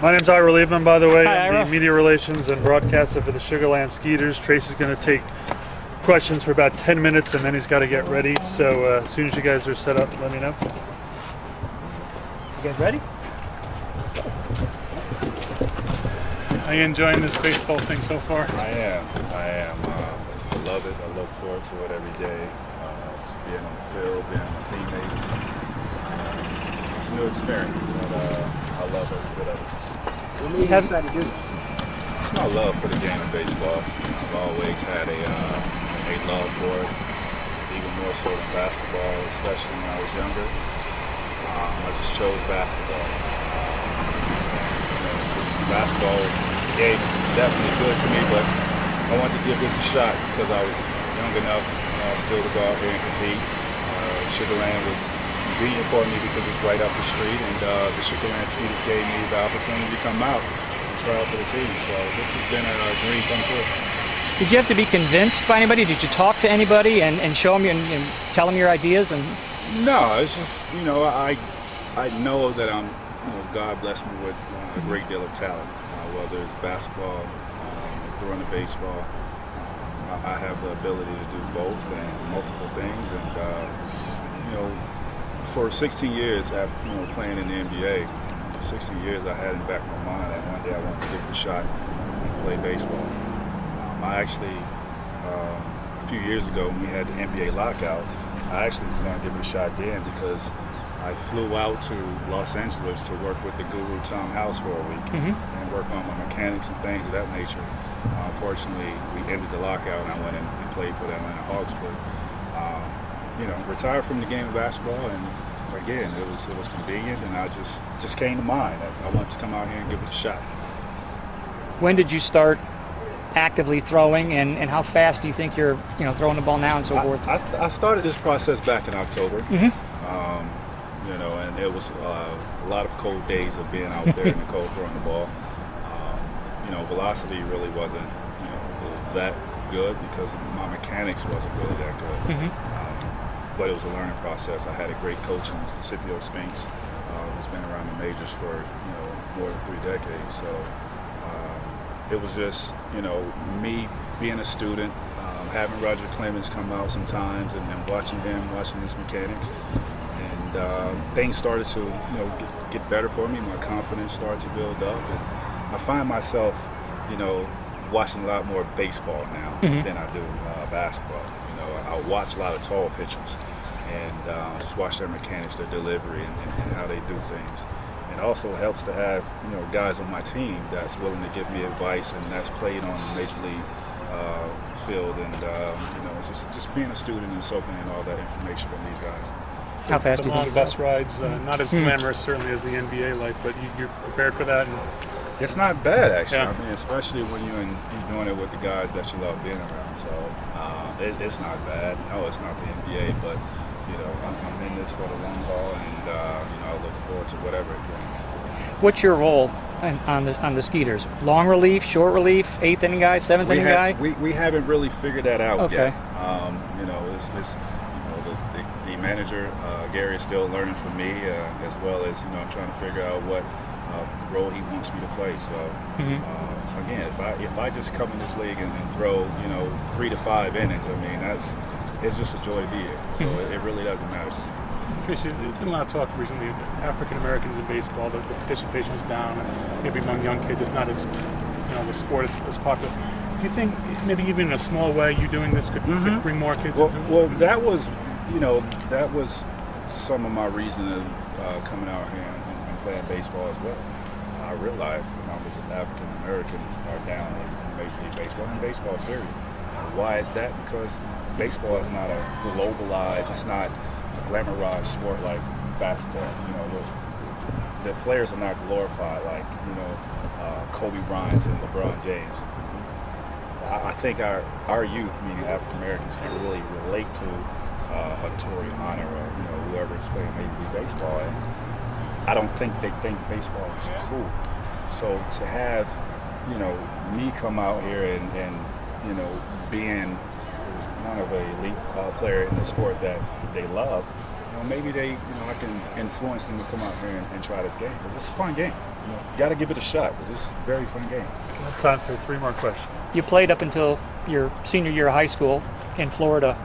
My name's Ira Liebman, by the way. Hi, I'm Ira. the media relations and broadcaster for the Sugar Land Skeeters. Tracy's going to take questions for about 10 minutes, and then he's got to get ready. So as soon as you guys are set up, let me know. You guys ready? Are you enjoying this baseball thing so far? I am. I love it. I look forward to it every day. Just being on the field, being with my teammates. It's a new experience, but I love every bit of it. What made you decide to do this? It's my love for the game of baseball. I've always had a love for it, even more so than basketball, especially when I was younger. I just chose basketball. Basketball game is definitely good to me, but I wanted to give this a shot because I was young enough still to go out there and compete. Sugar Land was convenient for me because it's right up the street, and the Sugar Land Skeeters gave me the opportunity to come out and try out for the team. So this has been a dream come true. Did you have to be convinced by anybody? Did you talk to anybody and show them and tell them your ideas? And No, it's just, I know that God blessed me with a great deal of talent, whether it's basketball, throwing the baseball. I have the ability to do both and multiple things. And, for 16 years after playing in the NBA, 16 years I had in the back of my mind that one day I wanted to give it a shot and play baseball. I actually, a few years ago when we had the NBA lockout, I actually was going to give it a shot then because I flew out to Los Angeles to work with the guru Tom House for a week and work on my mechanics and things of that nature. Unfortunately, we ended the lockout and I went in and played for the Atlanta Hawks. But retired from the game of basketball, and again, it was convenient, and I just came to mind that I wanted to come out here and give it a shot. when did you start actively throwing, and how fast do you think you're throwing the ball now and so forth? I started this process back in October. Mm-hmm. And it was a lot of cold days of being out there in the cold throwing the ball. Velocity really wasn't that good because my mechanics wasn't really that good. Mm-hmm. But it was a learning process. I had a great coach in Scipio Spinks, who's been around the majors for more than 3 decades. So it was just me being a student, having Roger Clemens come out sometimes and watching his mechanics. And things started to get better for me. My confidence started to build up, and I find myself watching a lot more baseball now than I do basketball. I watch a lot of tall pitchers and just watch their mechanics, their delivery, and how they do things. It also helps to have guys on my team that's willing to give me advice and that's played on the major league field, and just being a student and soaking in all that information from these guys. How fast do The you long think? bus rides, not as glamorous certainly as the NBA life, but you're prepared for that. And It's not bad, actually. Yeah. I mean, especially when you're doing it with the guys that you love being around. So it's not bad. No, it's not the NBA, but I'm in this for the long haul, and I look forward to whatever it brings. What's your role on the Skeeters? Long relief, short relief, 8th inning guy, 7th inning guy? We haven't really figured that out Okay. yet. The manager Gary is still learning from me, as well as I'm trying to figure out what role he wants me to play. So again, if I just come in this league and throw 3 to 5 innings, I mean it's just a joy to be here. So it really doesn't matter to me. Tracy, there's been a lot of talk recently of African Americans in baseball. The participation is down, and maybe among young kids, it's not as the sport is as popular. Do you think maybe even in a small way, you doing this could bring more kids into it? Well, that was some of my reason of coming out here and playing baseball as well. I realized the numbers of African Americans are down in Major League Baseball and baseball period. Why is that? Because baseball is not a globalized, it's not a glamorized sport like basketball. The players are not glorified like Kobe Bryant and LeBron James. I think our youth, meaning African Americans, can really relate to a Tory Hunter or whoever is playing Major League Baseball. And I don't think they think baseball is cool. So to have me come out here and being one of the elite player in the sport that they love, maybe I can influence them to come out here and try this game because it's a fun game. You got to give it a shot. But it's a very fun game. We have time for 3 more questions. You played up until your senior year of high school in Florida.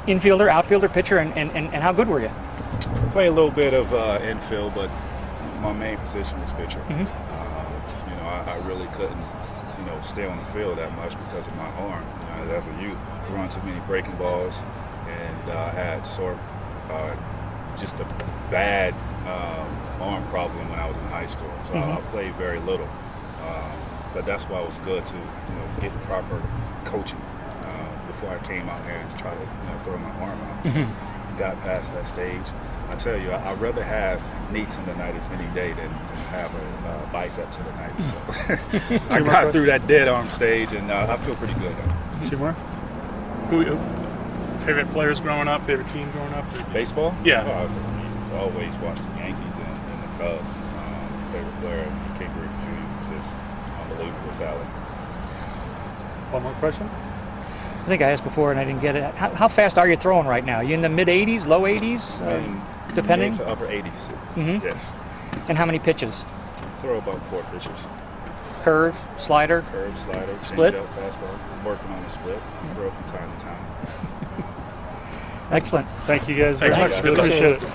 Infielder, outfielder, pitcher, and how good were you? Play a little bit of infield, but my main position was pitcher. I really couldn't, stay on the field that much because of my arm. As a youth, throwing too many breaking balls, and I had just a bad arm problem when I was in high school. So I played very little, but that's why it was good to get proper coaching before I came out here and try to throw my arm out. Got past that stage. I tell you, I'd rather have knee tendonitis any day than have a bicep tendonitis. So I got through that dead arm stage, and I feel pretty good now. 2 more. Who favorite players growing up? Favorite team growing up? Baseball? Yeah. I always watched the Yankees and the Cubs. Favorite player, King Griffey Jr. was just unbelievable talent. One more question. I think I asked before and I didn't get it. How fast are you throwing right now? You in the mid 80s, low 80s, depending? Mid to upper 80s. Mm-hmm. Yeah. And how many pitches? Throw about 4 pitches. Curve, slider, slider, split, changeup, fastball. I'm working on the split. Throw from time to time. Excellent. Thank you guys very Thank you, much. guys. Really appreciate it.